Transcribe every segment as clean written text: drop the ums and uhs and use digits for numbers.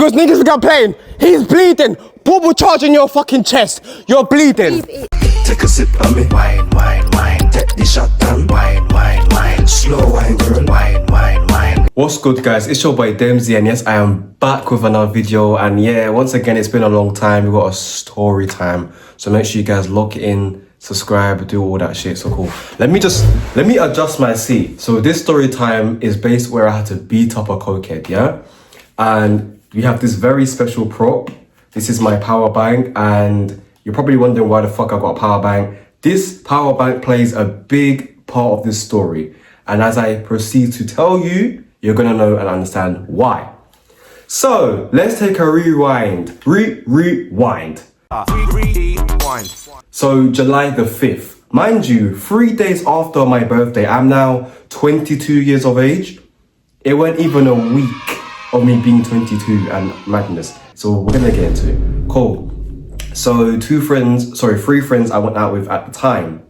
Because niggas got playing. He's bleeding. Bubble charge in your fucking chest. You're bleeding. Take a sip of me. Wine, wine, wine. Take the shot down. Wine, wine, wine. Slow wine, girl. Wine, wine, wine. What's good, guys? It's your boy Demzzy, and yes, I am back with another video. And yeah, once again, it's been a long time. We've got a story time, so make sure you guys lock in, subscribe, do all that shit. So cool. Let me adjust my seat. So this story time is based where I had to beat up a cokehead, yeah. And we have this very special prop. This is my power bank, and you're probably wondering why the fuck I got a power bank. This power bank plays a big part of this story, and as I proceed to tell you, you're gonna know and understand why. So let's take a rewind. Rewind. So July the 5th. Mind you, 3 days after my birthday, I'm now 22 years of age. It wasn't even a week of me being 22 and madness. So we're gonna get into it. Cool. So three friends I went out with at the time,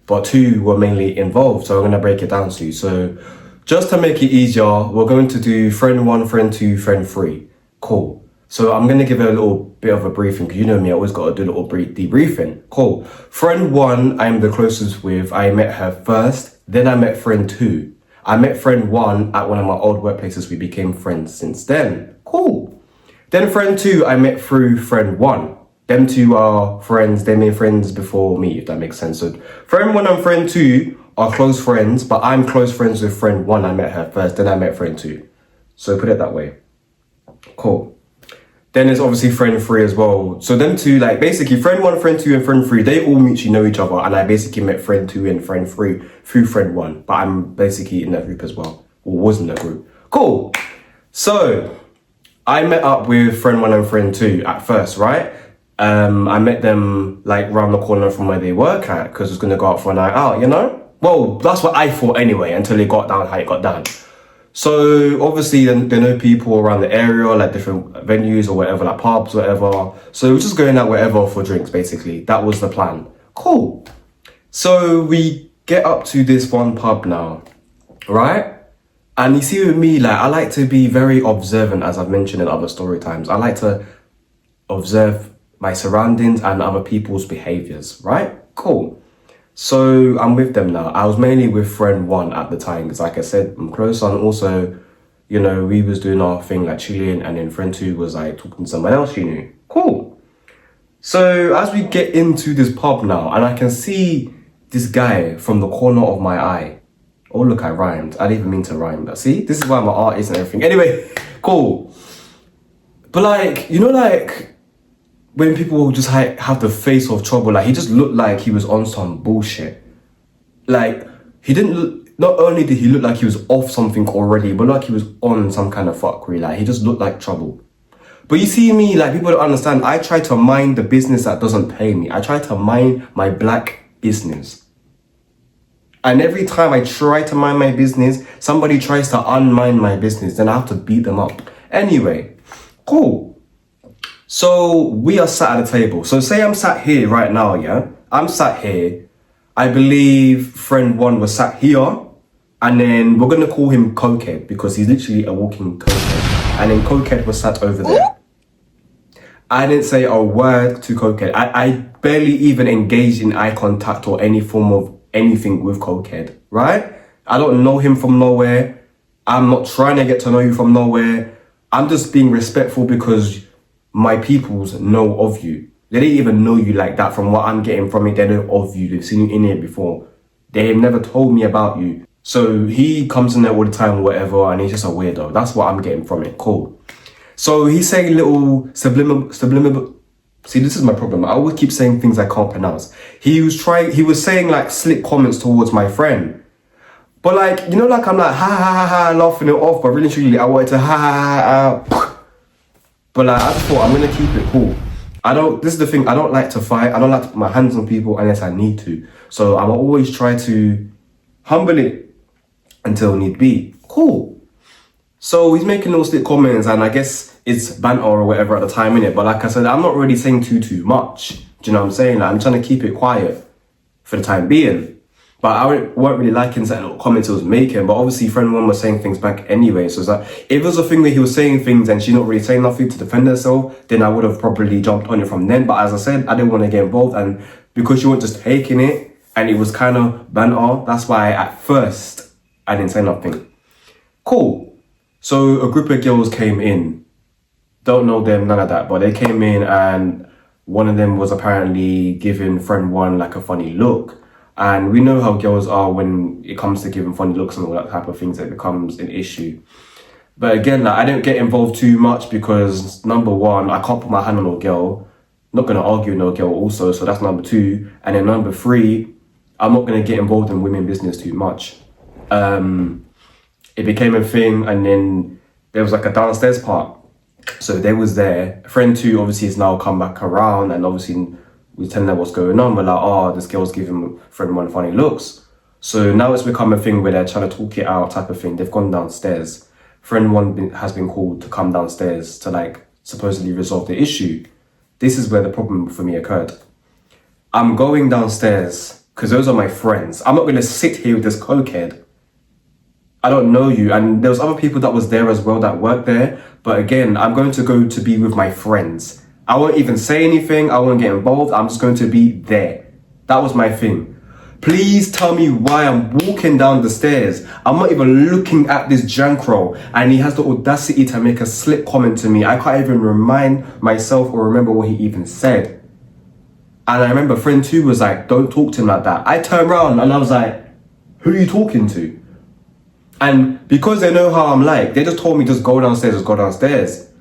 but two were mainly involved. So I'm gonna break it down to you. So just to make it easier, we're going to do friend one, friend two, friend three. Cool. So I'm gonna give it a little bit of a briefing, because you know me, I always gotta do a little debriefing. Cool. Friend one, I'm the closest with. I met her first, then I met friend two. I met friend one at one of my old workplaces. We became friends since then. Cool. Then friend two, I met through friend one. Them two are friends. They made friends before me, if that makes sense. So friend one and friend two are close friends, but I'm close friends with friend one. I met her first, then I met friend two. So put it that way. Cool. Then there's obviously friend three as well. So them two, like basically friend one, friend two, and friend three, they all mutually know each other. And I basically met friend two and friend three through friend one. But I'm basically in that group as well, or was in that group. Cool. So I met up with friend one and friend two at first, right? I met them like round the corner from where they work at, because I was gonna go out for a night out, you know? Well, that's what I thought anyway, until it got down how it got down. So obviously they know people around the area, like different venues or whatever, like pubs, whatever. So we're just going out wherever for drinks, basically. That was the plan. Cool. So we get up to this one pub now, right? And you see with me, like I like to be very observant, as I've mentioned in other story times. I like to observe my surroundings and other people's behaviors, right? Cool. So I'm with them now. I was mainly with friend one at the time, because like I said, I'm close, and also, you know, we was doing our thing like chilling, and then friend two was like talking to someone else you knew. Cool. So as we get into this pub now, and I can see this guy from the corner of my eye. Oh look, I rhymed. I didn't even mean to rhyme, but see, this is why I'm an artist and everything. Anyway, cool. But like, you know, like when people just have the face of trouble, like he just looked like he was on some bullshit. Like he didn't look, not only did he look like he was off something already, but like he was on some kind of fuckery. Like he just looked like trouble. But you see me, like people don't understand, I try to mind the business that doesn't pay me. I try to mind my black business. And every time I try to mind my business, somebody tries to unmind my business, then I have to beat them up. Anyway, cool. So we are sat at a table. So say I'm sat here right now, yeah? I'm sat here. I believe friend one was sat here. And then we're going to call him Cokehead, because he's literally a walking cokehead. And then Cokehead was sat over there. I didn't say a word to Cokehead. I barely even engaged in eye contact or any form of anything with Cokehead, right? I don't know him from nowhere. I'm not trying to get to know you from nowhere. I'm just being respectful, because my peoples know of you. They didn't even know you like that. From what I'm getting from it, they know of you. They've seen you in here before. They have never told me about you. So he comes in there all the time or whatever, and he's just a weirdo. That's what I'm getting from it. Cool. So he's saying little subliminal. See, this is my problem. I always keep saying things I can't pronounce. He was saying like slick comments towards my friend. But like, you know, like I'm like, ha ha ha ha, laughing it off. But really, truly, I wanted to ha ha ha ha. But like, I just thought I'm gonna keep it cool. This is the thing, I don't like to fight. I don't like to put my hands on people unless I need to. So I'm always try to humble it until need be. Cool. So he's making those slick comments, and I guess it's banter or whatever at the time, innit? But like I said, I'm not really saying too much. Do you know what I'm saying? Like, I'm trying to keep it quiet for the time being. But but I weren't really liking certain little comments he was making. But obviously, friend one was saying things back anyway. So it's like, if it was a thing where he was saying things and she's not really saying nothing to defend herself, then I would have probably jumped on it from then. But as I said, I didn't want to get involved, and because she wasn't just taking it and it was kind of banter, that's why at first I didn't say nothing. Cool. So a group of girls came in. Don't know them, none of that, but they came in and one of them was apparently giving friend one like a funny look. And we know how girls are when it comes to giving funny looks and all that type of things, it becomes an issue. But again, like, I don't get involved too much because number one, I can't put my hand on a girl. Not going to argue with no girl also, so that's number two. And then number three, I'm not going to get involved in women business too much. It became a thing, and then there was like a downstairs part. So they was there. Friend two obviously has now come back around, and obviously we telling them what's going on. We're like, oh, this girl's giving friend one funny looks. So now it's become a thing where they're trying to talk it out type of thing. They've gone downstairs. Friend one has been called to come downstairs to like supposedly resolve the issue. This is where the problem for me occurred. I'm going downstairs because those are my friends. I'm not going to sit here with this cokehead. I don't know you. And there was other people that was there as well that worked there. But again, I'm going to go to be with my friends. I won't even say anything. I won't get involved. I'm just going to be there. That was my thing. Please tell me why I'm walking down the stairs. I'm not even looking at this jankro, and he has the audacity to make a slick comment to me. I can't even remind myself or remember what he even said. And I remember friend two was like, don't talk to him like that. I turned around and I was like, who are you talking to? And because they know how I'm like, they just told me just go downstairs.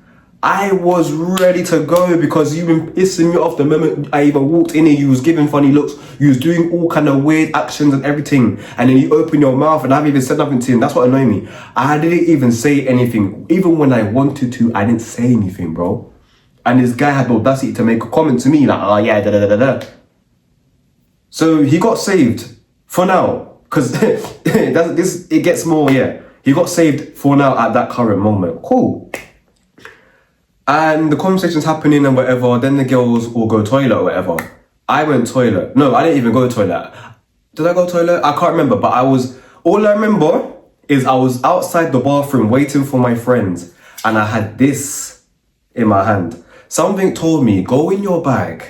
I was ready to go because you've been pissing me off the moment I even walked in here. You was giving funny looks. You was doing all kind of weird actions and everything. And then you open your mouth and I haven't even said nothing to him. That's what annoyed me. I didn't even say anything. Even when I wanted to, I didn't say anything, bro. And this guy had the audacity to make a comment to me like, oh yeah, da da da da da. So he got saved for now. Because it gets more, yeah. He got saved for now at that current moment. Cool. And the conversation's happening and whatever. Then the girls all go toilet or whatever. I went toilet. No, I didn't even go toilet. Did I go toilet? I can't remember. But all I remember is I was outside the bathroom waiting for my friends. And I had this in my hand. Something told me, go in your bag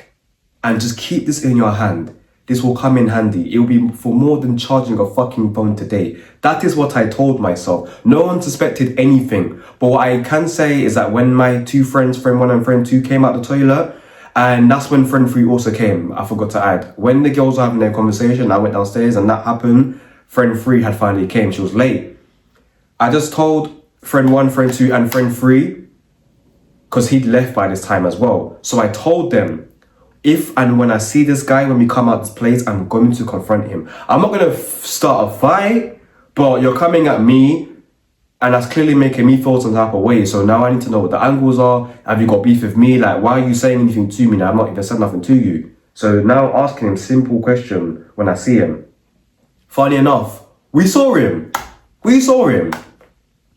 and just keep this in your hand. This will come in handy. It will be for more than charging a fucking phone today. That is what I told myself. No one suspected anything. But what I can say is that when my two friends, friend one and friend two, came out the toilet, and that's when friend three also came, I forgot to add. When the girls were having their conversation, I went downstairs and that happened. Friend three had finally came. She was late. I just told friend one, friend two, and friend three, because he'd left by this time as well. So I told them, if and when I see this guy, when we come out this place, I'm going to confront him. I'm not going to start a fight, but you're coming at me and that's clearly making me feel some type of way. So now I need to know what the angles are. Have you got beef with me? Like, why are you saying anything to me? Now, I've not even said nothing to you. So now asking him simple question when I see him. Funny enough, we saw him.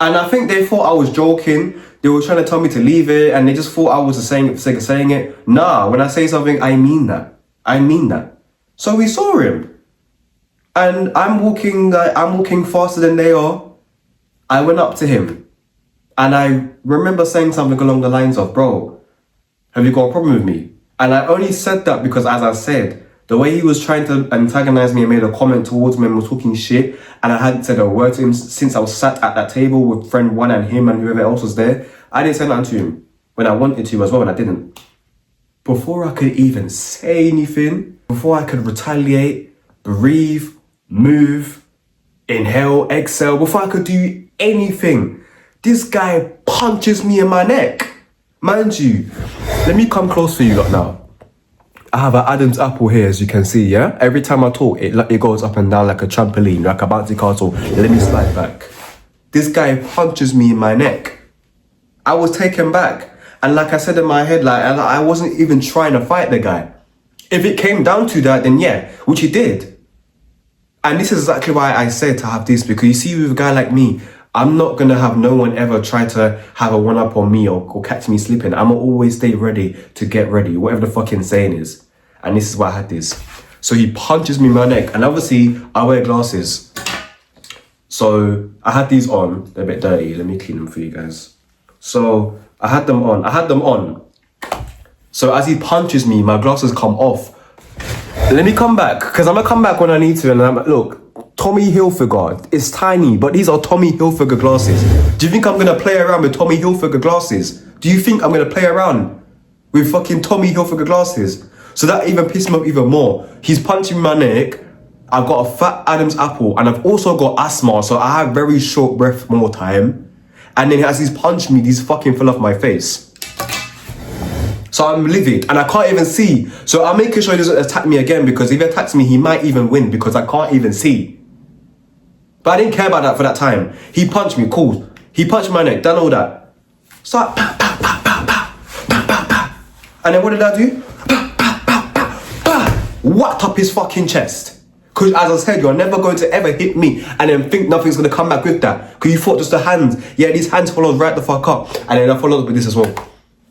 And I think they thought I was joking. They were trying to tell me to leave it, and they just thought I was just saying it for the sake of saying it. Nah, when I say something, I mean that. So we saw him. And I'm walking faster than they are. I went up to him. And I remember saying something along the lines of, bro, have you got a problem with me? And I only said that because, as I said, the way he was trying to antagonize me and made a comment towards me and was talking shit, and I hadn't said a word to him since I was sat at that table with friend one and him and whoever else was there. I didn't say nothing to him when I wanted to as well, and I didn't. Before I could even say anything, before I could retaliate, breathe, move, inhale, exhale, before I could do anything, this guy punches me in my neck. Mind you, let me come close for you lot now. I have an Adam's apple here, as you can see, yeah? Every time I talk, it goes up and down like a trampoline, like a bouncy castle. Let me slide back. This guy punches me in my neck. I was taken back. And like I said in my head, like I wasn't even trying to fight the guy. If it came down to that, then yeah, which he did. And this is exactly why I said to have this, because you see, with a guy like me, I'm not going to have no one ever try to have a one-up on me or catch me slipping. I'm going to always stay ready to get ready, whatever the fucking saying is. And this is why I had this. So he punches me in my neck, and obviously I wear glasses. So I had these on, they're a bit dirty. Let me clean them for you guys. So I had them on. So as he punches me, my glasses come off. Let me come back, because I'm gonna come back when I need to. And I'm look, Tommy Hilfiger, it's tiny, but these are Tommy Hilfiger glasses. Do you think I'm gonna play around with Tommy Hilfiger glasses? Do you think I'm gonna play around with fucking Tommy Hilfiger glasses? So that even pissed me off even more. He's punching my neck. I've got a fat Adam's apple, and I've also got asthma, so I have very short breath more time. And then as he's punched me, these fucking fell off my face. So I'm livid, and I can't even see. So I'm making sure he doesn't attack me again, because if he attacks me, he might even win, because I can't even see. But I didn't care about that for that time. He punched me, cool. He punched my neck, done all that. So I, pa, pa, pa, pa, pa, pa, pa, pa. And then what did I do? Pa, pa, pa, pa, pa. Whacked up his fucking chest. Because as I said, you're never going to ever hit me and then think nothing's going to come back with that. Because you thought just the hands. Yeah, these hands followed right the fuck up. And then I followed up with this as well.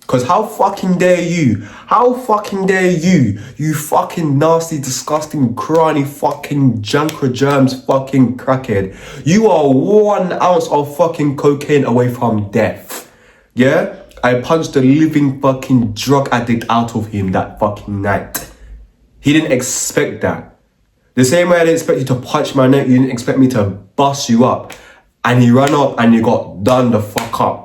Because how fucking dare you? How fucking dare you? You fucking nasty, disgusting, cranny, fucking junker germs fucking crackhead. You are 1 ounce of fucking cocaine away from death. Yeah? I punched the living fucking drug addict out of him that fucking night. He didn't expect that. The same way I didn't expect you to punch my neck, you didn't expect me to bust you up. And you ran up and you got done the fuck up.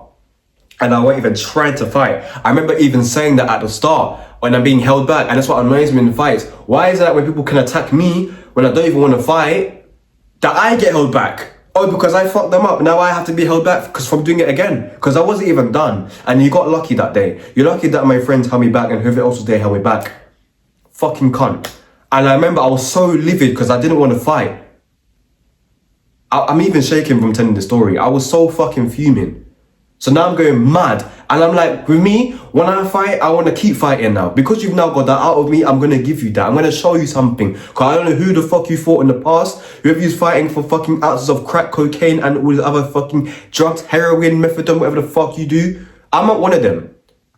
And I wasn't even trying to fight. I remember even saying that at the start when I'm being held back. And that's what annoys me in fights. Why is it that when people can attack me when I don't even want to fight, that I get held back? Oh, because I fucked them up. Now I have to be held back because from doing it again. Because I wasn't even done. And you got lucky that day. You're lucky that my friends held me back and whoever else was there held me back. Fucking cunt. And I remember I was so livid because I didn't want to fight. I'm even shaking from telling the story. I was so fucking fuming. So now I'm going mad. And I'm like, with me, when I fight, I want to keep fighting now. Because you've now got that out of me, I'm going to give you that. I'm going to show you something. Because I don't know who the fuck you fought in the past. Whoever you's fighting for fucking ounces of crack cocaine and all these other fucking drugs, heroin, methadone, whatever the fuck you do. I'm not one of them.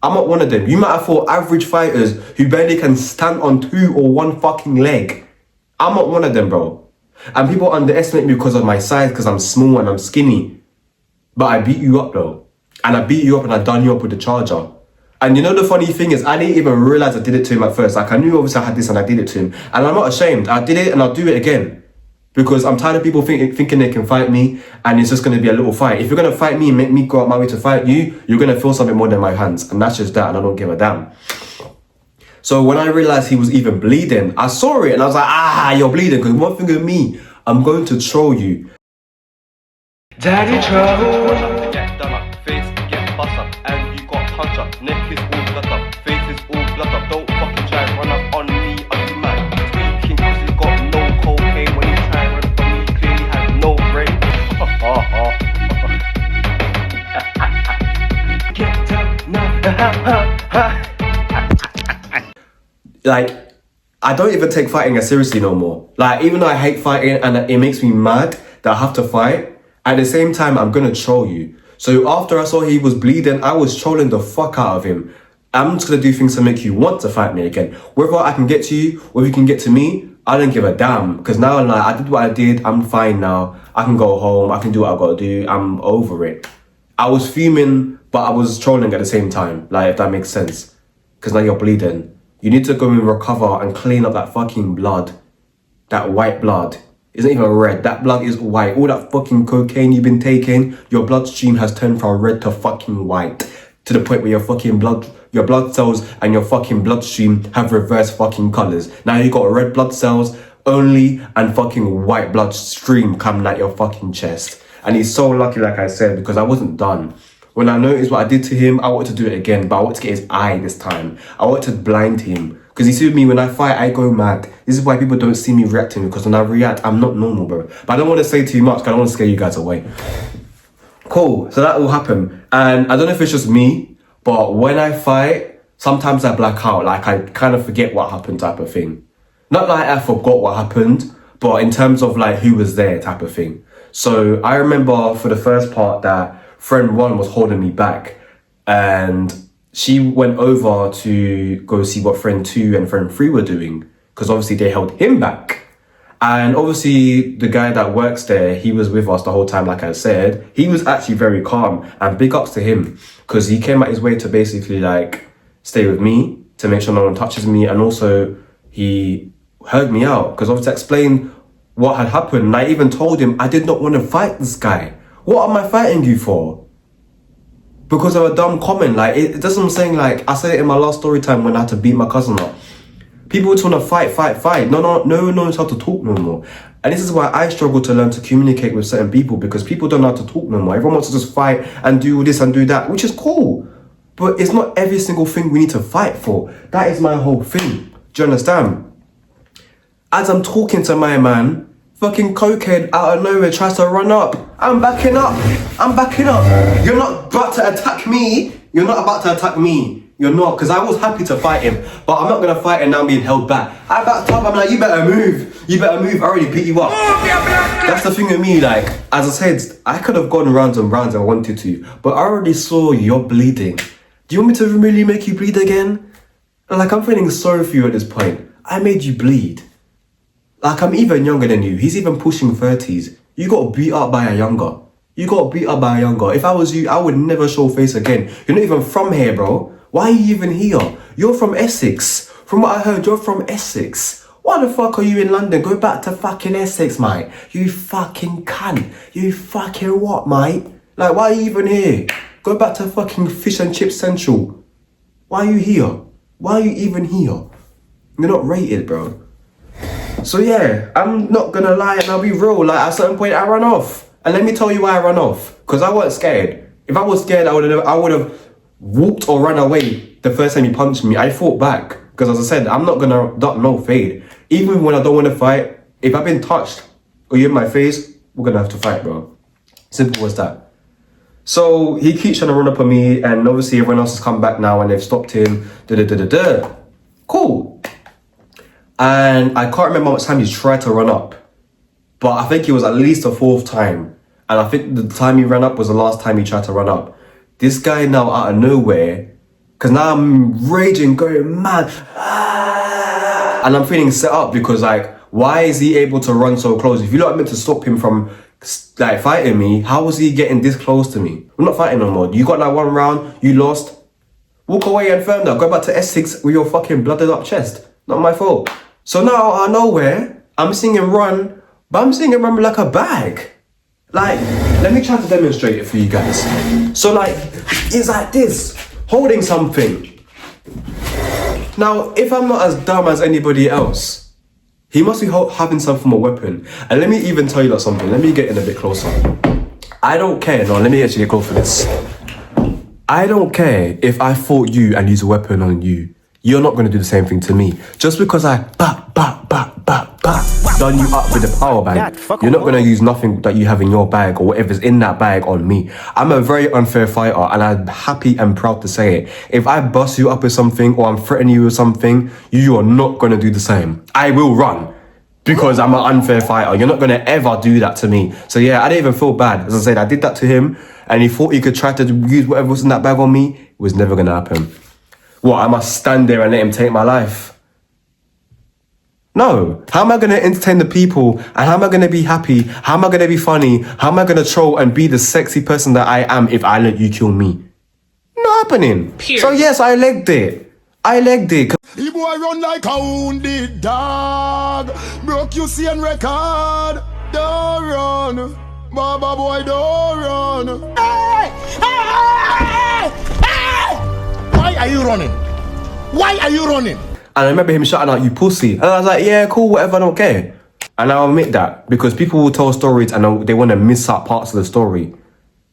I'm not one of them. You might have fought average fighters who barely can stand on 2 or 1 fucking leg. I'm not one of them, bro. And people underestimate me because of my size, because I'm small and I'm skinny. But I beat you up though. And I beat you up and I done you up with the charger. And you know the funny thing is, I didn't even realize I did it to him at first. Like I knew obviously I had this and I did it to him. And I'm not ashamed. I did it and I'll do it again. Because I'm tired of people thinking they can fight me and it's just going to be a little fight. If you're going to fight me and make me go out my way to fight you, you're going to feel something more than my hands. And that's just that, and I don't give a damn. So when I realized he was even bleeding, I saw it and I was like, you're bleeding. Because one thing with me, I'm going to troll you. Daddy trouble. Get done up, face get bust up, and you got punch up. Neck is all blood up, face is all blood up. Don't fucking try and run up on me, are you mad? Tweaking cause he's got no cocaine. When you try and run up on me, clearly has no brain. Get down now. Like, I don't even take fighting as seriously no more. Like, even though I hate fighting and it makes me mad that I have to fight, at the same time, I'm gonna troll you. So after I saw he was bleeding, I was trolling the fuck out of him. I'm just gonna do things to make you want to fight me again. Whether I can get to you, or if you can get to me, I don't give a damn. Because now I'm like, I did what I did, I'm fine now. I can go home, I can do what I gotta do, I'm over it. I was fuming, but I was trolling at the same time. Like, if that makes sense. Because now you're bleeding. You need to go and recover and clean up that fucking blood. That white blood. Isn't even red. That blood is white. All that fucking cocaine you've been taking, your bloodstream has turned from red to fucking white. To the point where your blood cells and your fucking bloodstream have reversed fucking colours. Now you got red blood cells only and fucking white bloodstream coming out your fucking chest. And he's so lucky, like I said, because I wasn't done. When I noticed what I did to him, I wanted to do it again, but I wanted to get his eye this time. I wanted to blind him. Because you see with me, when I fight, I go mad. This is why people don't see me reacting, because when I react, I'm not normal, bro. But I don't want to say too much, because I don't want to scare you guys away. Cool, so that will happen. And I don't know if it's just me, but when I fight, sometimes I black out. Like, I kind of forget what happened type of thing. Not like I forgot what happened, but in terms of like who was there type of thing. So I remember for the first part that friend 1 was holding me back. And she went over to go see what friend 2 and friend 3 were doing. because obviously they held him back. And obviously the guy that works there, he was with us the whole time, like I said. He was actually very calm, and big ups to him, because he came out his way to basically like stay with me, to make sure no one touches me, and also he heard me out, because obviously I explained what had happened, and I even told him I did not want to fight this guy. What am I fighting you for? Because of a dumb comment. Like, it doesn't, I'm saying, like, I said it in my last story time when I had to beat my cousin up. People just want to fight. No one knows how to talk no more. And this is why I struggle to learn to communicate with certain people, because people don't know how to talk no more. Everyone wants to just fight and do this and do that, which is cool. But it's not every single thing we need to fight for. That is my whole thing. Do you understand? As I'm talking to my man, fucking Crackhead out of nowhere tries to run up. I'm backing up. You're not about to attack me. You're not, because I was happy to fight him, but I'm not going to fight him now being held back. I backed up, I'm like, you better move, I already beat you up. That's the thing with me, like, as I said, I could have gone rounds and rounds if I wanted to, but I already saw you're bleeding. Do you want me to really make you bleed again? Like, I'm feeling sorry for you at this point. I made you bleed. Like, I'm even younger than you. He's even pushing 30s. You got beat up by a younger. If I was you, I would never show face again. You're not even from here, bro. Why are you even here? You're from Essex. From what I heard, you're from Essex. Why the fuck are you in London? Go back to fucking Essex, mate. You fucking cunt. You fucking what, mate? Like, why are you even here? Go back to fucking Fish and Chips Central. Why are you here? Why are you even here? You're not rated, bro. So yeah, I'm not gonna lie and I'll be real. Like, at a certain point, I ran off. And let me tell you why I ran off. Because I wasn't scared. If I was scared, I would have whooped or ran away the first time he punched me. I fought back. Because as I said, I'm not gonna duck no fade. Even when I don't want to fight, if I've been touched or you're in my face, we're gonna have to fight, bro. Simple as that. So he keeps trying to run up on me, and obviously everyone else has come back now and they've stopped him. Cool. And I can't remember how much time he's tried to run up, but I think it was at least a fourth time. And I think the time he ran up was the last time he tried to run up. This guy now out of nowhere, because now I'm raging, going mad. And I'm feeling set up because, like, why is he able to run so close? If you're not meant to stop him from like fighting me, how was he getting this close to me? I'm not fighting no more. You got that one round, you lost. Walk away and firm that. Go back to Essex with your fucking blooded up chest. Not my fault. So now out of nowhere, I'm seeing him run, but I'm seeing him run like a bag. Like, let me try to demonstrate it for you guys. So like, he's like this, holding something. Now, if I'm not as dumb as anybody else, he must be having some form of weapon. And let me even tell you like something. Let me get in a bit closer. I don't care. No, let me actually go for this. I don't care if I fought you and use a weapon on you. You're not going to do the same thing to me. Just because I done you up with the power bag, you're not going to use nothing that you have in your bag or whatever's in that bag on me. I'm a very unfair fighter, and I'm happy and proud to say it. If I bust you up with something or I'm threatening you with something, you are not going to do the same. I will run because I'm an unfair fighter. You're not going to ever do that to me. So yeah, I didn't even feel bad. As I said, I did that to him and he thought he could try to use whatever was in that bag on me. It was never going to happen. What, I must stand there and let him take my life? No. How am I going to entertain the people? And how am I going to be happy? How am I going to be funny? How am I going to troll and be the sexy person that I am if I let you kill me? Not happening. Period. So yes, I legged it. The boy run like a wounded dog. Broke you see and record. Don't run. Baba boy, don't run. Hey! Hey! Hey! Why are you running? And I remember him shouting out, "You pussy." And I was like, yeah, cool, whatever, I don't care. And I'll admit that, because people will tell stories and they want to miss out parts of the story.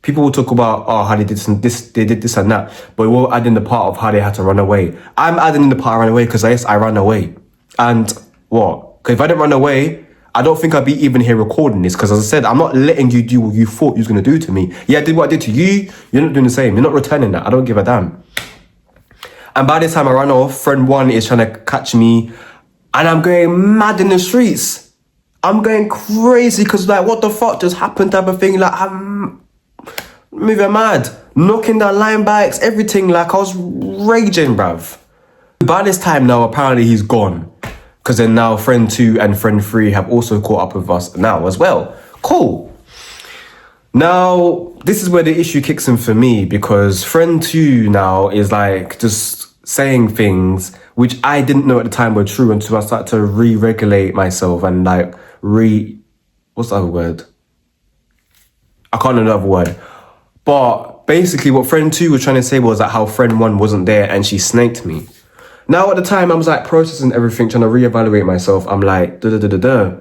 People will talk about, oh, how they did this and that, but we'll add in the part of how they had to run away. I'm adding in the part I ran away because yes, I ran away. And what? Because if I didn't run away, I don't think I'd be even here recording this, because as I said, I'm not letting you do what you thought you was going to do to me. Yeah, I did what I did to you. You're not doing the same. You're not returning that. I don't give a damn. And by this time I ran off, friend one is trying to catch me, and I'm going mad in the streets. I'm going crazy because, like, what the fuck just happened type of thing. Like, I'm moving mad, knocking down line bikes, everything. Like, I was raging, bruv. By this time now, apparently he's gone. Because then now friend 2 and friend 3 have also caught up with us now as well. Cool. Now, this is where the issue kicks in for me, because friend 2 now is like just saying things which I didn't know at the time were true until I started to re-regulate myself and like what's the other word? I can't know the other word. But basically what friend 2 was trying to say was that how friend 1 wasn't there and she snaked me. Now at the time I was like processing everything, trying to reevaluate myself. I'm like, da-da-da-da-da.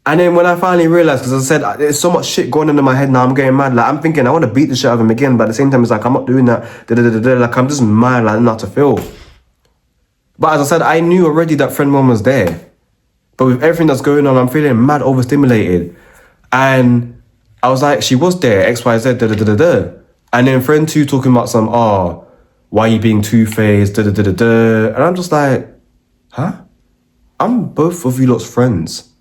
And then when I finally realized, because I said, there's so much shit going on in my head now, I'm getting mad. Like, I'm thinking, I want to beat the shit out of him again. But at the same time, it's like, I'm not doing that. Da-da-da-da-da. Like, I'm just mad, like, I don't know how to feel. But as I said, I knew already that friend 1 was there. But with everything that's going on, I'm feeling mad overstimulated. And I was like, she was there, X, Y, Z, da-da-da-da-da. And then friend 2 talking about some, why are you being two-faced, da-da-da-da-da. And I'm just like, huh? I'm both of you lot's friends.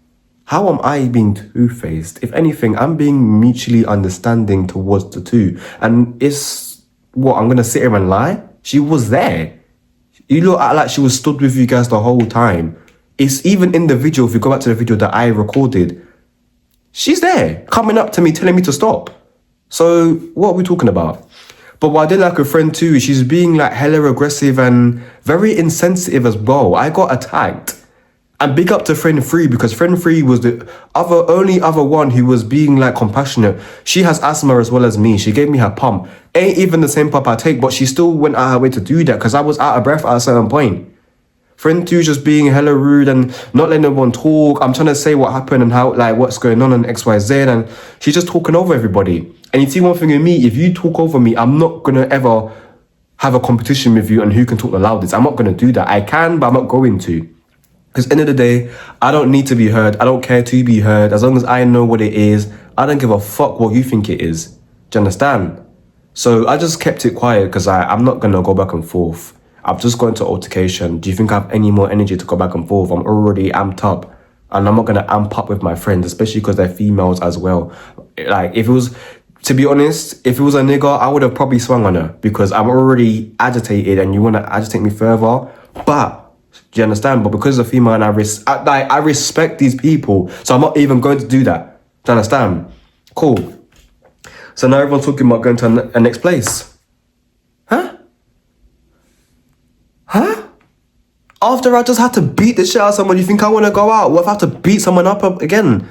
How am I being two-faced? If anything, I'm being mutually understanding towards the two. And it's, what, I'm going to sit here and lie? She was there. You look at like she was stood with you guys the whole time. It's even in the video, if you go back to the video that I recorded, she's there, coming up to me, telling me to stop. So, what are we talking about? But what I did like with friend 2, she's being like hella aggressive and very insensitive as well. I got attacked. And big up to friend 3, because friend 3 was the only other one who was being like compassionate. She has asthma as well as me. She gave me her pump. Ain't even the same pump I take, but she still went out her way to do that because I was out of breath at a certain point. Friend 2 just being hella rude and not letting everyone talk. I'm trying to say what happened and how, like, what's going on and XYZ, and she's just talking over everybody. And you see one thing in me, if you talk over me, I'm not gonna ever have a competition with you on who can talk the loudest. I'm not gonna do that. I can, but I'm not going to. Because end of the day, I don't need to be heard. I don't care to be heard. As long as I know what it is, I don't give a fuck what you think it is. Do you understand? So I just kept it quiet because I'm not going to go back and forth. I've just got into altercation. Do you think I have any more energy to go back and forth? I'm already amped up. And I'm not going to amp up with my friends, especially because they're females as well. Like, if it was, to be honest, if it was a nigga, I would have probably swung on her because I'm already agitated and you want to agitate me further. But do you understand? But because it's a female and I respect these people, so I'm not even going to do that. Do you understand? Cool. So now everyone's talking about going to a next place. Huh? Huh? After I just had to beat the shit out of someone, you think I want to go out? What if I have to beat someone up again?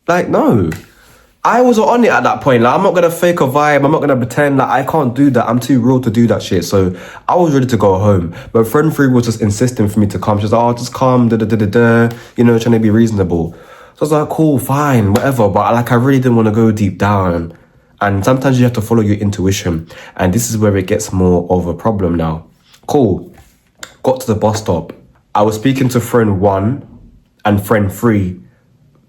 Like, no. I was on it at that point. Like, I'm not going to fake a vibe. I'm not going to pretend. Like, I can't do that. I'm too real to do that shit. So I was ready to go home. But friend 3 was just insisting for me to come. She was like, just come, da-da-da-da-da. You know, trying to be reasonable. So I was like, cool, fine, whatever. But like, I really didn't want to go deep down. And sometimes you have to follow your intuition. And this is where it gets more of a problem now. Cool. Got to the bus stop. I was speaking to friend 1 and friend 3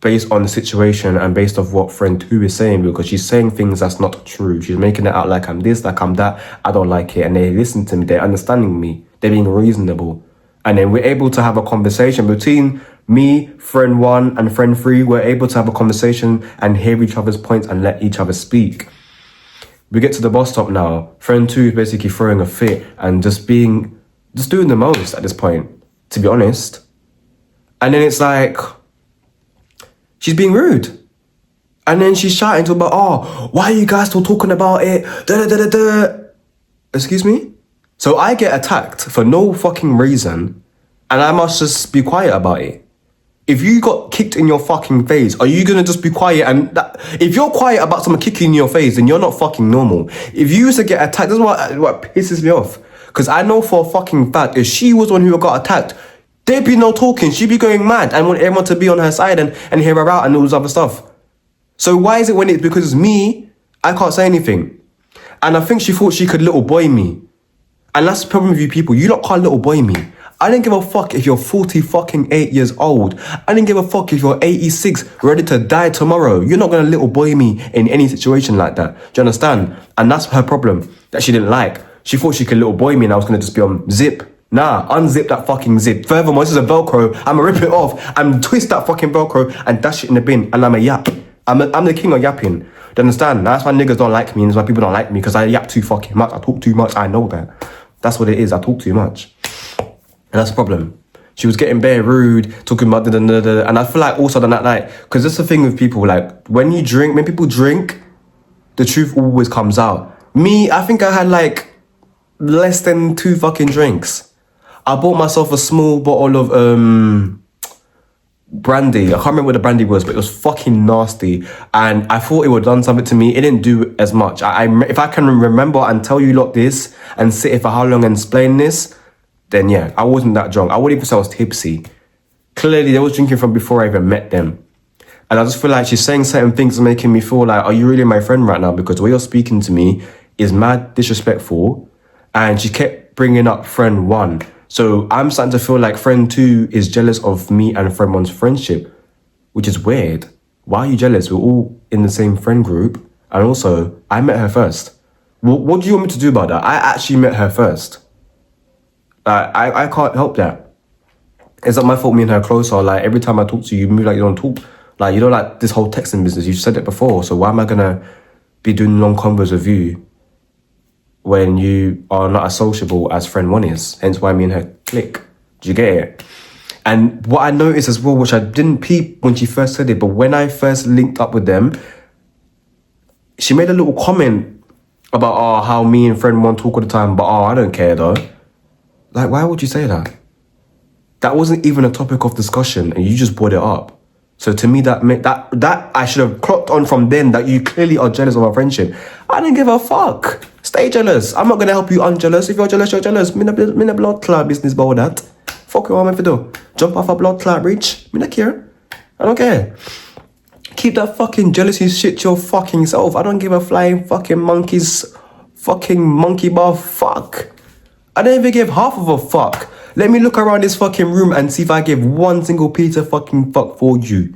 based on the situation and based off what friend 2 is saying, because she's saying things that's not true. She's making it out like I'm this, like I'm that. I don't like it. And they listen to me. They're understanding me. They're being reasonable. And then we're able to have a conversation between me, friend 1 and friend 3. We're able to have a conversation and hear each other's points and let each other speak. We get to the bus stop now. Friend 2 is basically throwing a fit and just doing the most at this point, to be honest. And then it's like, she's being rude. And then she's shouting to about, why are you guys still talking about it? Da-da-da-da-da. Excuse me? So I get attacked for no fucking reason and I must just be quiet about it. If you got kicked in your fucking face, are you gonna just be quiet? And if you're quiet about someone kicking in your face, then you're not fucking normal. If you used to get attacked, this is what pisses me off. Because I know for a fucking fact, if she was the one who got attacked, there'd be no talking. She'd be going mad and want everyone to be on her side and hear her out and all this other stuff. So why is it when it's because it's me, I can't say anything? And I think she thought she could little boy me. And that's the problem with you people. You lot can't little boy me. I didn't give a fuck if you're 48 years old. I didn't give a fuck if you're 86, ready to die tomorrow. You're not going to little boy me in any situation like that. Do you understand? And that's her problem that she didn't like. She thought she could little boy me and I was going to just be on zip. Nah, unzip that fucking zip. Furthermore, this is a Velcro. I'ma rip it off and twist that fucking Velcro and dash it in the bin. And I'm a yap. I'm the king of yapping. Do you understand? That's why niggas don't like me and that's why people don't like me, because I yap too fucking much. I talk too much. I know that. That's what it is. I talk too much. And that's the problem. She was getting bare rude, talking about da. And I feel like also on that night, because that's the thing with people, like when people drink, the truth always comes out. Me, I think I had like less than 2 fucking drinks. I bought myself a small bottle of brandy. I can't remember what the brandy was, but it was fucking nasty. And I thought it would have done something to me. It didn't do as much. If I can remember and tell you lot this and sit here for how long and explain this, then yeah, I wasn't that drunk. I wouldn't even say I was tipsy. Clearly, they was drinking from before I even met them. And I just feel like she's saying certain things making me feel like, are you really my friend right now? Because the way you're speaking to me is mad disrespectful. And she kept bringing up friend 1. So I'm starting to feel like friend 2 is jealous of me and friend 1's friendship, which is weird. Why are you jealous? We're all in the same friend group. And also, I met her first. What do you want me to do about that? I actually met her first. I can't help that. It's not my fault me and her closer. Like, every time I talk to you, you move like you don't talk. Like, you don't like this whole texting business. You've said it before. So why am I going to be doing long convos with you when you are not as sociable as friend 1 is? Hence why me and her click. Do you get it? And what I noticed as well, which I didn't peep when she first said it, but when I first linked up with them, she made a little comment about how me and friend 1 talk all the time, but I don't care though. Like, why would you say that? That wasn't even a topic of discussion and you just brought it up. So to me, that I should have clocked on from then that you clearly are jealous of our friendship. I didn't give a fuck. Stay jealous. I'm not going to help you unjealous. If you're jealous, you're jealous. Me no blood clot business about that. Fuck you, what am I to do? Jump off a blood clot bridge? Me not care. I don't care. Keep that fucking jealousy shit your fucking self. I don't give a flying fucking monkey bar fuck. I don't even give half of a fuck. Let me look around this fucking room and see if I give one single piece of fucking fuck for you.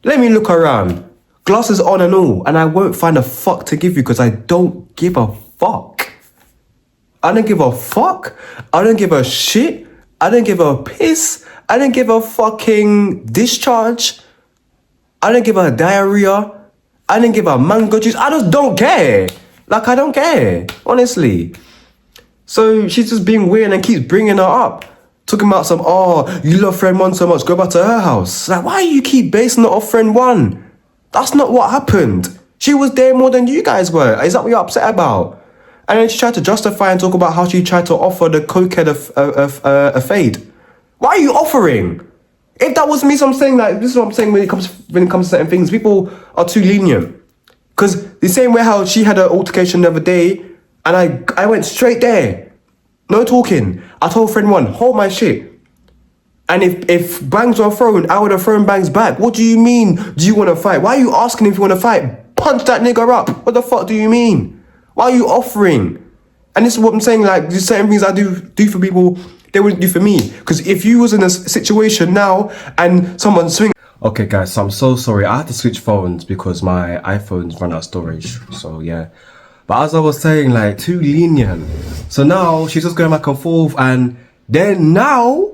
Let me look around. Glasses on and all. And I won't find a fuck to give you because I don't give a fuck. I don't give a fuck. I don't give a shit. I don't give a piss. I don't give a fucking discharge. I don't give a diarrhea. I don't give a mango juice. I just don't care. Like, I don't care. Honestly. So she's just being weird and keeps bringing her up. Talking about some, you love friend 1 so much, go back to her house. Like, why you keep basing it off friend 1? That's not what happened. She was there more than you guys were. Is that what you're upset about? And then she tried to justify and talk about how she tried to offer the cokehead a fade. Why are you offering? If that was me, so I'm saying, like, this is what I'm saying when it comes to certain things. People are too lenient. Because the same way how she had an altercation the other day, and I went straight there. No talking. I told friend 1, hold my shit. And if bangs were thrown, I would have thrown bangs back. What do you mean, do you want to fight? Why are you asking if you want to fight? Punch that nigga up. What the fuck do you mean? Why are you offering? And this is what I'm saying, like, there's certain things I do for people, they wouldn't do for me. Because if you was in a situation now and someone swing. Okay guys, so I'm so sorry. I had to switch phones because my iPhone's run out of storage. So yeah. But as I was saying, like, too lenient. So now she's just going back and forth, and then now,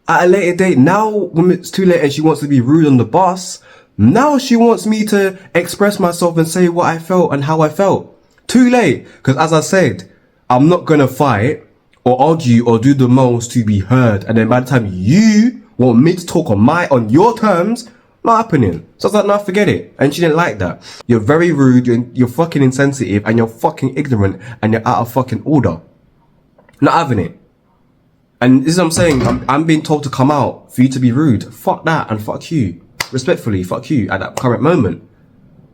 at a later date, now when it's too late and she wants to be rude on the bus, now she wants me to express myself and say what I felt and how I felt. Too late. Because as I said, I'm not going to fight or argue or do the most to be heard. And then by the time you want me to talk on your terms, not happening. So I was like, no, forget it. And she didn't like that. You're very rude, you're fucking insensitive, and you're fucking ignorant, and you're out of fucking order. Not having it. And this is what I'm saying. I'm being told to come out for you to be rude. Fuck that and fuck you. Respectfully, fuck you at that current moment.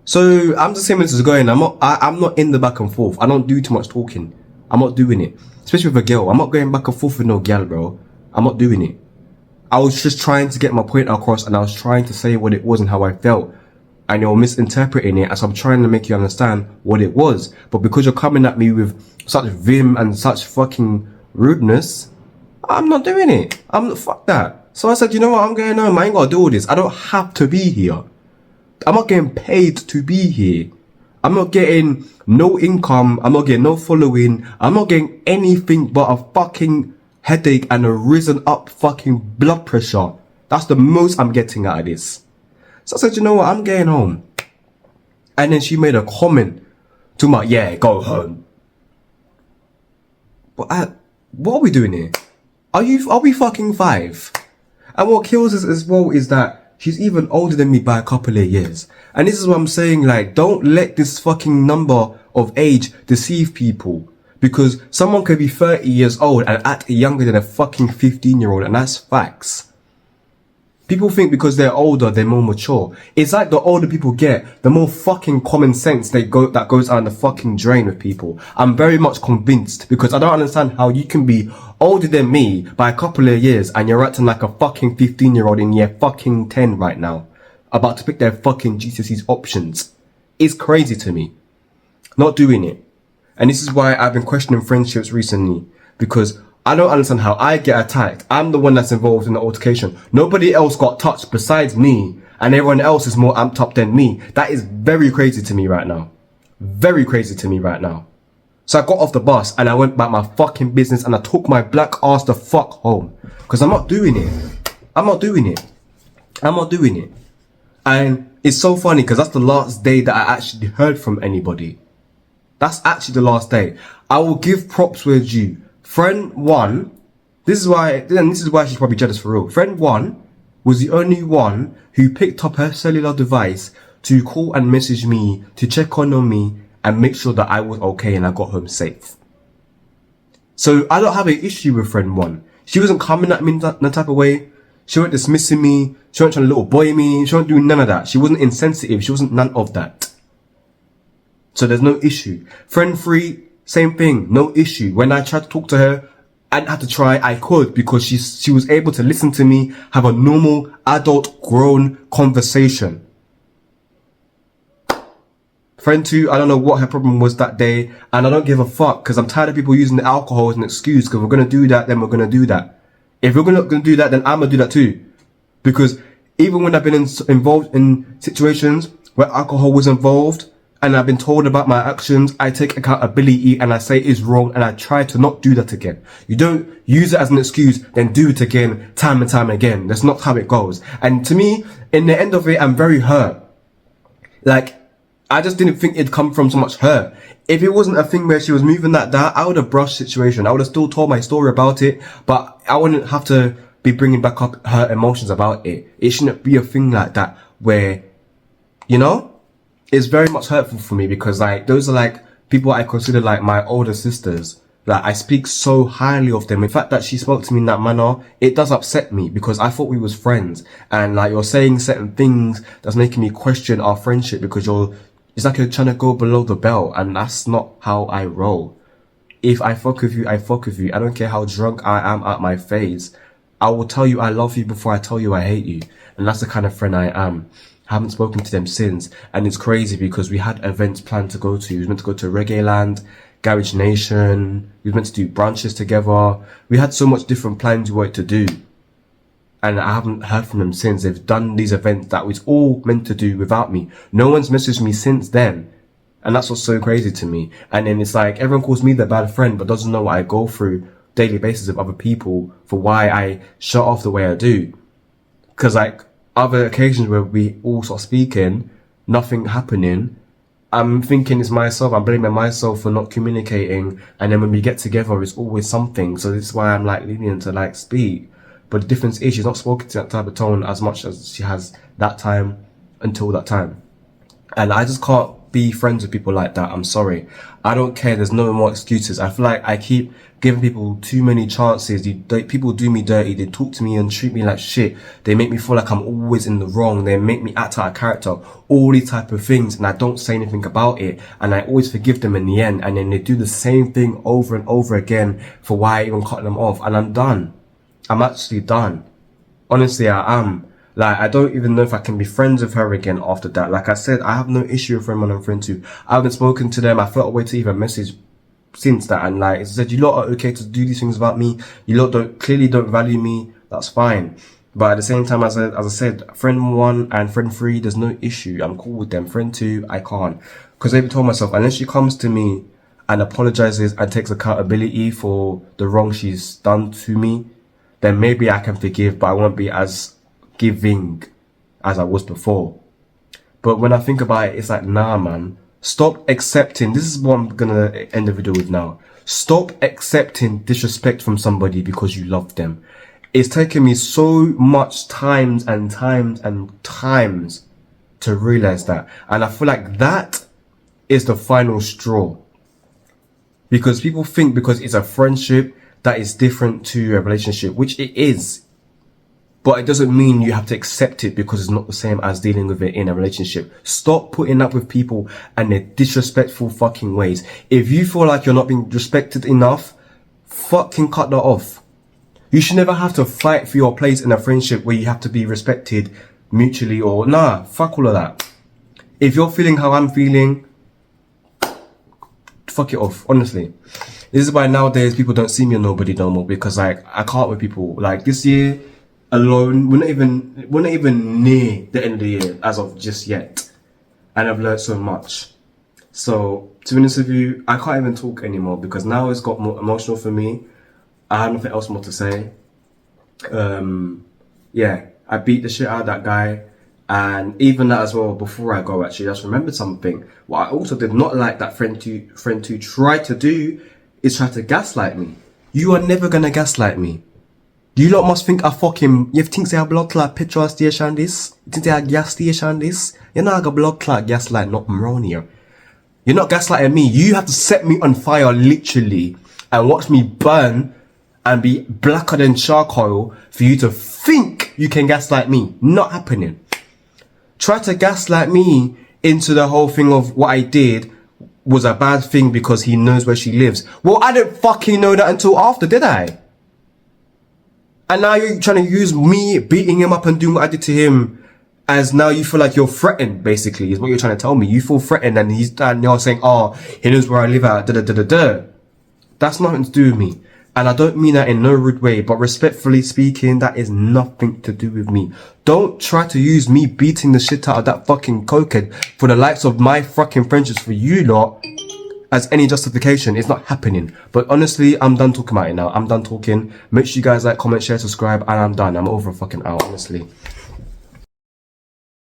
So I'm just saying this is going. I'm not in the back and forth. I don't do too much talking. I'm not doing it. Especially with a girl. I'm not going back and forth with no gal, bro. I'm not doing it. I was just trying to get my point across, and I was trying to say what it was and how I felt. And you're misinterpreting it, as I'm trying to make you understand what it was. But because you're coming at me with such vim and such fucking rudeness, I'm not doing it. Fuck that. So I said, you know what, I'm going home. I ain't gotta do all this. I don't have to be here. I'm not getting paid to be here. I'm not getting no income. I'm not getting no following. I'm not getting anything but a fucking headache and a risen up fucking blood pressure. That's the most I'm getting out of this. So I said, you know what, I'm getting home. And then she made a comment to my, yeah, go home. But what are we doing here? Are we fucking 5? And what kills us as well is that she's even older than me by a couple of years. And this is what I'm saying, like, don't let this fucking number of age deceive people. Because someone could be 30 years old and act younger than a fucking 15-year-old, and that's facts. People think because they're older, they're more mature. It's like the older people get, the more fucking common sense that goes down the fucking drain with people. I'm very much convinced, because I don't understand how you can be older than me by a couple of years and you're acting like a fucking 15-year-old in year fucking 10 right now, about to pick their fucking GCSEs options. It's crazy to me. Not doing it. And this is why I've been questioning friendships recently, because I don't understand how I get attacked. I'm the one that's involved in the altercation. Nobody else got touched besides me, and everyone else is more amped up than me. That is very crazy to me right now. Very crazy to me right now. So I got off the bus and I went about my fucking business and I took my black ass the fuck home. Because I'm not doing it. I'm not doing it. I'm not doing it. And it's so funny because that's the last day that I actually heard from anybody. That's actually the last day. I will give props where due. Friend 1, this is why she's probably jealous for real. Friend 1 was the only one who picked up her cellular device to call and message me, to check on me and make sure that I was okay and I got home safe. So I don't have an issue with friend 1. She wasn't coming at me in that type of way. She wasn't dismissing me. She wasn't trying to little boy me. She wasn't doing none of that. She wasn't insensitive. She wasn't none of that. So there's no issue. Friend 3, same thing, no issue. When I tried to talk to her, I didn't have to try, I could, because she was able to listen to me, have a normal, adult, grown conversation. Friend 2, I don't know what her problem was that day, and I don't give a fuck, because I'm tired of people using the alcohol as an excuse, because we're going to do that, then we're going to do that. If we're not going to do that, then I'm going to do that too. Because even when I've been involved in situations where alcohol was involved, and I've been told about my actions, I take accountability and I say it's wrong and I try to not do that again. You don't use it as an excuse, then do it again, time and time again. That's not how it goes. And to me, in the end of it, I'm very hurt. Like, I just didn't think it'd come from so much hurt. If it wasn't a thing where she was moving like that, I would have brushed the situation. I would have still told my story about it, but I wouldn't have to be bringing back up her emotions about it. It shouldn't be a thing like that where, you know? It's very much hurtful for me because like those are like people I consider like my older sisters. Like I speak so highly of them. In fact that she spoke to me in that manner, it does upset me because I thought we was friends. And like you're saying certain things that's making me question our friendship because it's like you're trying to go below the belt, and that's not how I roll. If I fuck with you, I fuck with you. I don't care how drunk I am at my phase. I will tell you I love you before I tell you I hate you. And that's the kind of friend I am. Haven't spoken to them since, and it's crazy because we had events planned to go to. We was meant to go to Reggae Land, Garage Nation. We was meant to do brunches together. We had so much different plans we wanted to do, and I haven't heard from them since. They've done these events that was all meant to do without me. No one's messaged me since then, and that's what's so crazy to me. And then it's like everyone calls me their bad friend, but doesn't know what I go through daily basis of other people for why I shut off the way I do. Because like other occasions where we all start speaking, nothing happening, I'm thinking it's myself, I'm blaming myself for not communicating, and then when we get together it's always something. So this is why I'm like lenient to like speak. But the difference is she's not spoken to that type of tone as much as she has that time until that time. And I just can't be friends with people like that. I'm sorry. I don't care. There's no more excuses. I feel like I keep giving people too many chances. People do me dirty. They talk to me and treat me like shit. They make me feel like I'm always in the wrong. They make me act out of character. All these type of things. And I don't say anything about it. And I always forgive them in the end. And then they do the same thing over and over again for why I even cut them off. And I'm done. I'm actually done. Honestly, I am. Like, I don't even know if I can be friends with her again after that. Like I said, I have no issue with friend one and friend two. I haven't spoken to them. I felt a way to even message since that. And like, it said, you lot are okay to do these things about me. You lot clearly don't value me. That's fine. But at the same time, as I said, friend one and friend three, there's no issue. I'm cool with them. Friend two, I can't. Because I even told myself, unless she comes to me and apologizes and takes accountability for the wrong she's done to me, then maybe I can forgive, but I won't be as giving as I was before. But when I think about it, it's like, nah, man, stop accepting. This is what I'm gonna end the video with now. Stop accepting disrespect from somebody because you love them. It's taken me so much times to realize that. And I feel like that is the final straw. Because people think because it's a friendship that is different to a relationship, which it is. But it doesn't mean you have to accept it because it's not the same as dealing with it in a relationship. Stop putting up with people and their disrespectful fucking ways. If you feel like you're not being respected enough, fucking cut that off. You should never have to fight for your place in a friendship where you have to be respected mutually or nah, fuck all of that. If you're feeling how I'm feeling, fuck it off, honestly. This is why nowadays people don't see me or nobody no more, because like I can't with people. Like this year alone, we're not even near the end of the year as of just yet, and I've learned so much. So to be honest with you, I can't even talk anymore because now it's got more emotional for me. I have nothing else more to say. Yeah, I beat the shit out of that guy. And even that as well, before I go, actually, I just remembered something. What I also did not like that friend to try to do is try to gaslight me. You are never gonna gaslight me. You lot must think I fucking, you think say a blood clot petrol station this? You think say a gas station this? You're not like a blood clot gaslight nothing around here. You're not gaslighting me. You have to set me on fire literally and watch me burn and be blacker than charcoal for you to think you can gaslight me. Not happening. Try to gaslight me into the whole thing of what I did was a bad thing because he knows where she lives. Well, I didn't fucking know that until after, did I? And now you're trying to use me beating him up and doing what I did to him as now you feel like you're threatened, basically, is what you're trying to tell me. You feel threatened and you're saying, oh, he knows where I live at, da-da-da-da-da. That's nothing to do with me. And I don't mean that in no rude way, but respectfully speaking, that is nothing to do with me. Don't try to use me beating the shit out of that fucking cokehead for the likes of my fucking friendships for you lot as any justification. It's not happening. But honestly, I'm done talking about it now. I'm done talking. Make sure you guys like, comment, share, subscribe, and I'm done. I'm over a fucking hour, honestly.